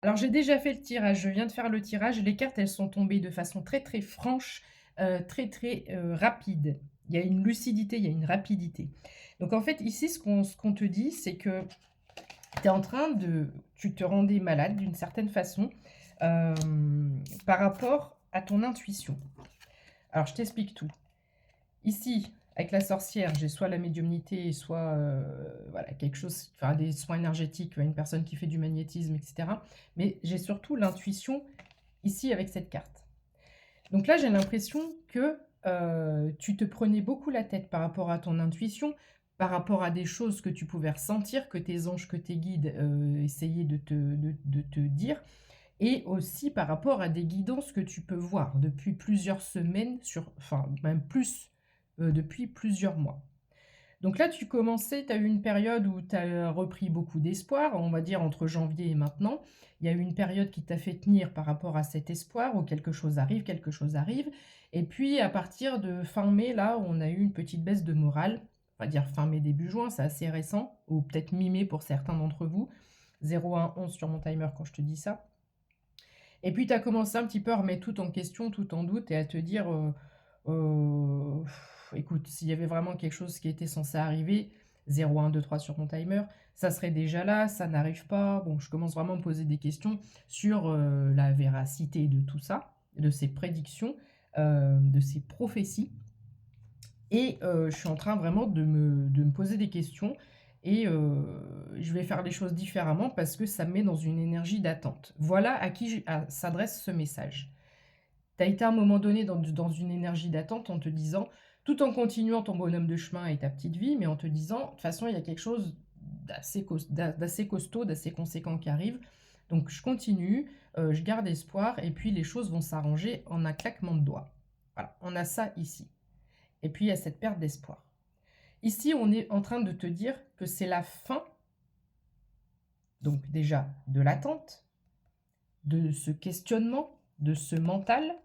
Alors j'ai déjà fait le tirage, je viens de faire le tirage, les cartes, elles sont tombées de façon très, très franche, très, très, rapide. Il y a une lucidité, il y a une rapidité. Donc en fait, ici, ce qu'on te dit, c'est que tu es en train de tu te rendais malade d'une certaine façon, par rapport à ton intuition. Alors je t'explique tout. Ici, avec la sorcière, j'ai soit la médiumnité, soit, voilà, quelque chose, enfin des soins énergétiques, une personne qui fait du magnétisme, et cetera. Mais j'ai surtout l'intuition ici avec cette carte. Donc là, j'ai l'impression que, tu te prenais beaucoup la tête par rapport à ton intuition, par rapport à des choses que tu pouvais ressentir, que tes anges, que tes guides, essayaient de te dire, et aussi par rapport à des guidances que tu peux voir depuis plusieurs semaines, enfin même plus, depuis plusieurs mois. Donc là, tu as eu une période où tu as repris beaucoup d'espoir, on va dire entre janvier et maintenant. Il y a eu une période qui t'a fait tenir par rapport à cet espoir, où quelque chose arrive, quelque chose arrive. Et puis à partir de fin mai, là, on a eu une petite baisse de morale. On va dire fin mai, début juin, c'est assez récent, ou peut-être mi-mai pour certains d'entre vous. 01 11 sur mon timer quand je te dis ça. Et puis tu as commencé un petit peu à remettre tout en question, tout en doute, et à te dire, écoute, s'il y avait vraiment quelque chose qui était censé arriver, 0, 1, 2, 3 sur mon timer, ça serait déjà là, ça n'arrive pas. Bon, je commence vraiment à me poser des questions sur la véracité de tout ça, de ces prédictions, de ces prophéties. Et je suis en train vraiment de me poser des questions, et je vais faire les choses différemment parce que ça me met dans une énergie d'attente. Voilà à qui s'adresse ce message. Tu as été à un moment donné dans une énergie d'attente en te disant, tout en continuant ton bonhomme de chemin et ta petite vie, mais en te disant, de toute façon, il y a quelque chose d'assez costaud, d'assez conséquent qui arrive. Donc je continue, je garde espoir, et puis les choses vont s'arranger en un claquement de doigts. Voilà, on a ça ici. Et puis il y a cette perte d'espoir. Ici, on est en train de te dire que c'est la fin, donc déjà de l'attente, de ce questionnement, de ce mental,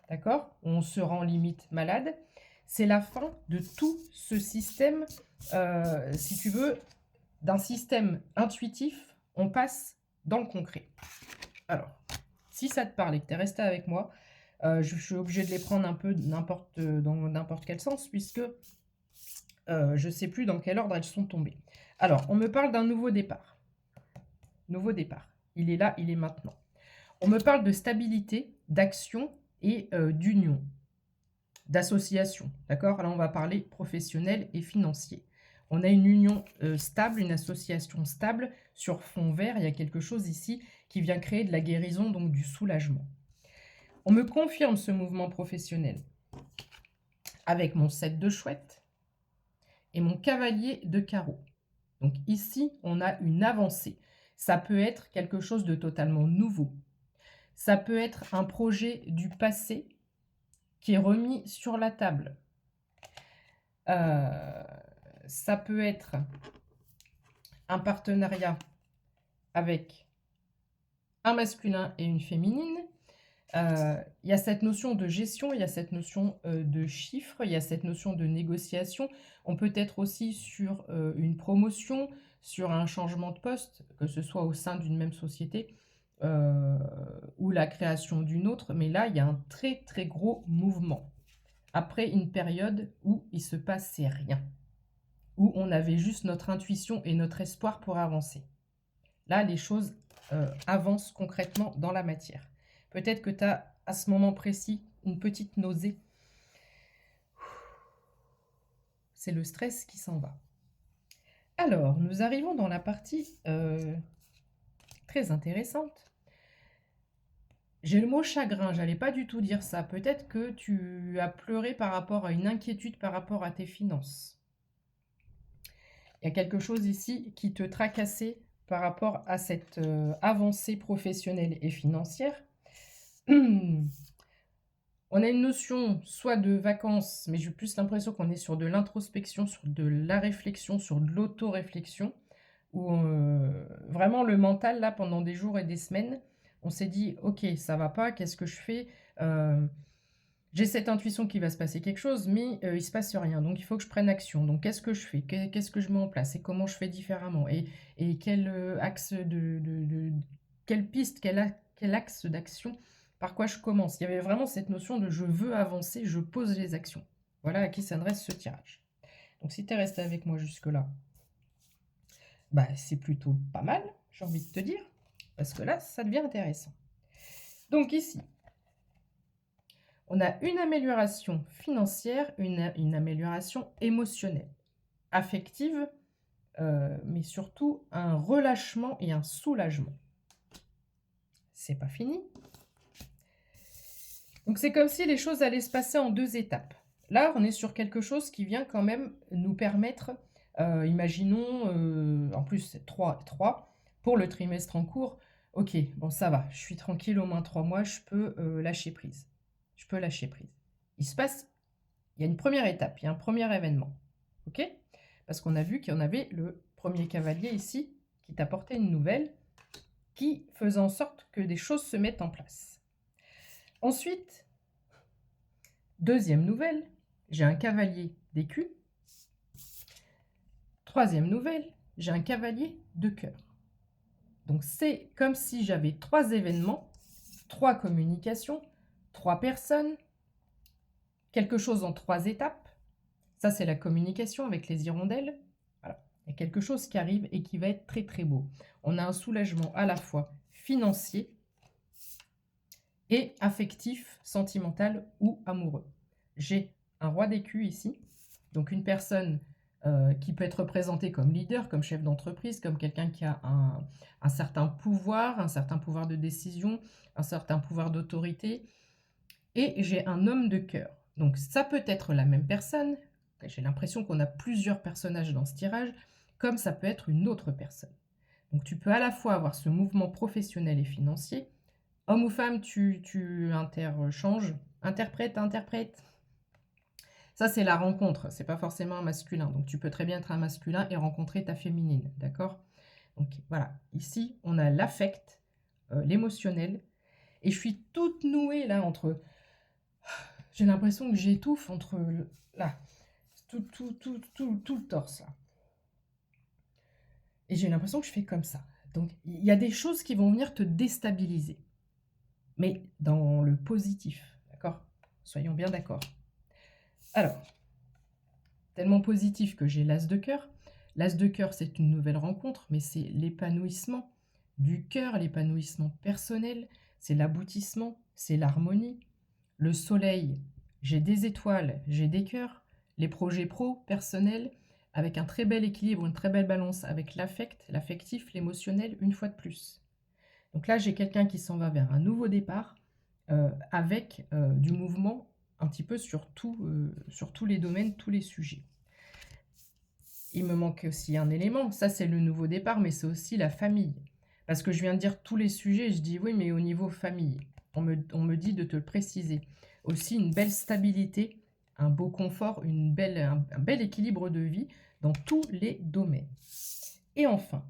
d'accord? On se rend limite malade. C'est la fin de tout ce système, si tu veux, d'un système intuitif, on passe dans le concret. Alors, si ça te parle et que tu es resté avec moi, je suis obligée de les prendre un peu dans n'importe quel sens, puisque je ne sais plus dans quel ordre elles sont tombées. Alors, on me parle d'un nouveau départ. Nouveau départ. Il est là, il est maintenant. On me parle de stabilité, d'action et d'union, d'association. D'accord? Là, on va parler professionnel et financier. On a une union stable, une association stable sur fond vert. Il y a quelque chose ici qui vient créer de la guérison, donc du soulagement. On me confirme ce mouvement professionnel avec mon 7 de chouette et mon cavalier de carreau. Donc ici, on a une avancée. Ça peut être quelque chose de totalement nouveau. Ça peut être un projet du passé qui est remis sur la table. Euh, Ça peut être un partenariat avec un masculin et une féminine. Il y a cette notion de gestion, il y a cette notion de chiffres, il y a cette notion de négociation. On peut être aussi sur une promotion, sur un changement de poste, que ce soit au sein d'une même société ou la création d'une autre. Mais là, il y a un très très gros mouvement. Après une période où il ne se passait rien, où on avait juste notre intuition et notre espoir pour avancer. Là, les choses avancent concrètement dans la matière. Peut-être que tu as, à ce moment précis, une petite nausée. C'est le stress qui s'en va. Alors, nous arrivons dans la partie très intéressante. J'ai le mot chagrin, j'allais pas du tout dire ça. Peut-être que tu as pleuré par rapport à une inquiétude par rapport à tes finances. Il y a quelque chose ici qui te tracassait par rapport à cette avancée professionnelle et financière. On a une notion soit de vacances, mais j'ai plus l'impression qu'on est sur de l'introspection, sur de la réflexion, sur de l'auto-réflexion, où vraiment le mental, là, pendant des jours et des semaines, on s'est dit, ok, ça va pas, qu'est-ce que je fais? J'ai cette intuition qu'il va se passer quelque chose, mais il se passe rien, donc il faut que je prenne action. Donc qu'est-ce que je fais? Qu'est-ce que je mets en place? Et comment je fais différemment? Et quel axe quelle piste, quel axe d'action, par quoi je commence. Il y avait vraiment cette notion de je veux avancer, je pose les actions. Voilà à qui s'adresse ce tirage. Donc si tu es resté avec moi jusque-là, bah, c'est plutôt pas mal, j'ai envie de te dire, parce que là, ça devient intéressant. Donc ici, on a une amélioration financière, une amélioration émotionnelle, affective, mais surtout un relâchement et un soulagement. C'est pas fini. Donc c'est comme si les choses allaient se passer en 2 étapes. Là, on est sur quelque chose qui vient quand même nous permettre, imaginons, en plus c'est 3 et 3, pour le trimestre en cours, OK, bon ça va, je suis tranquille au moins 3 mois, je peux, lâcher prise. Je peux lâcher prise. Il y a une première étape, il y a un premier événement, OK? Parce qu'on a vu qu'il y en avait le premier cavalier ici, qui t'apportait une nouvelle, qui faisait en sorte que des choses se mettent en place. Ensuite, deuxième nouvelle, j'ai un cavalier d'écu. Troisième nouvelle, j'ai un cavalier de cœur. Donc c'est comme si j'avais 3 événements, 3 communications, 3 personnes, quelque chose en 3 étapes. Ça, c'est la communication avec les hirondelles. Voilà. Il y a quelque chose qui arrive et qui va être très très beau. On a un soulagement à la fois financier et affectif, sentimental ou amoureux. J'ai un roi d'écu ici, donc une personne qui peut être représentée comme leader, comme chef d'entreprise, comme quelqu'un qui a un certain pouvoir de décision, un certain pouvoir d'autorité. Et j'ai un homme de cœur. Donc ça peut être la même personne, j'ai l'impression qu'on a plusieurs personnages dans ce tirage, comme ça peut être une autre personne. Donc tu peux à la fois avoir ce mouvement professionnel et financier. Homme ou femme, tu interchanges. Interprète, interprète. Ça, c'est la rencontre. C'est pas forcément un masculin. Donc, tu peux très bien être un masculin et rencontrer ta féminine. D'accord? Donc, voilà. Ici, on a l'affect, l'émotionnel. Et je suis toute nouée là entre... J'ai l'impression que j'étouffe entre... Là. Tout le torse là. Et j'ai l'impression que je fais comme ça. Donc, il y a des choses qui vont venir te déstabiliser. Mais dans le positif. D'accord? Soyons bien d'accord. Alors, tellement positif que j'ai l'as de cœur. L'as de cœur, c'est une nouvelle rencontre, mais c'est l'épanouissement du cœur, l'épanouissement personnel, c'est l'aboutissement, c'est l'harmonie. Le soleil, j'ai des étoiles, j'ai des cœurs. Les projets pro, personnels, avec un très bel équilibre, une très belle balance avec l'affect, l'affectif, l'émotionnel, une fois de plus. Donc là, j'ai quelqu'un qui s'en va vers un nouveau départ avec du mouvement un petit peu sur tous les domaines, tous les sujets. Il me manque aussi un élément, ça c'est le nouveau départ, mais c'est aussi la famille. Parce que je viens de dire tous les sujets, je dis oui, mais au niveau famille, on me dit de te le préciser. Aussi une belle stabilité, un beau confort, un bel équilibre de vie dans tous les domaines. Et enfin,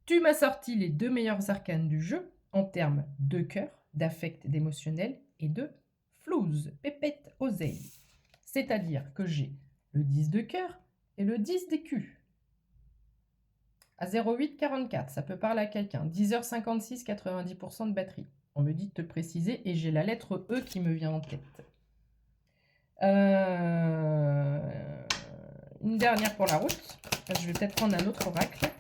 tu m'as sorti les 2 meilleurs arcanes du jeu en termes de cœur, d'affect, d'émotionnel et de flouze, pépette, oseille. C'est-à-dire que j'ai le 10 de cœur et le 10 d'écu. À 0,844, ça peut parler à quelqu'un. 10h56, 90% de batterie. On me dit de te le préciser et j'ai la lettre E qui me vient en tête. Une dernière pour la route. Je vais peut-être prendre un autre oracle.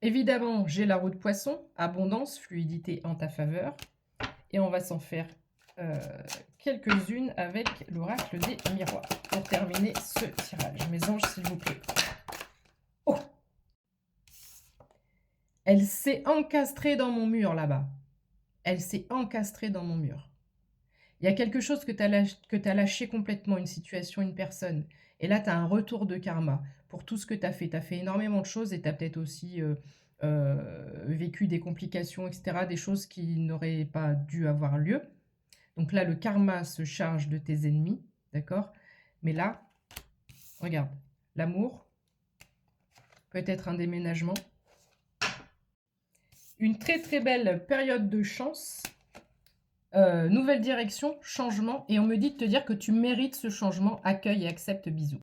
Évidemment, j'ai la roue de poisson, abondance, fluidité en ta faveur. Et on va s'en faire quelques-unes avec l'oracle des miroirs pour terminer ce tirage. Mes anges, s'il vous plaît. Oh! Elle s'est encastrée dans mon mur là-bas. Elle s'est encastrée dans mon mur. Il y a quelque chose que tu as lâché complètement, une situation, une personne. Et là, tu as un retour de karma pour tout ce que tu as fait. Tu as fait énormément de choses et tu as peut-être aussi vécu des complications, etc. Des choses qui n'auraient pas dû avoir lieu. Donc là, le karma se charge de tes ennemis, d'accord? Mais là, regarde, l'amour, peut-être un déménagement, une très très belle période de chance, Nouvelle direction, changement et on me dit de te dire que tu mérites ce changement, accueille et accepte, bisous.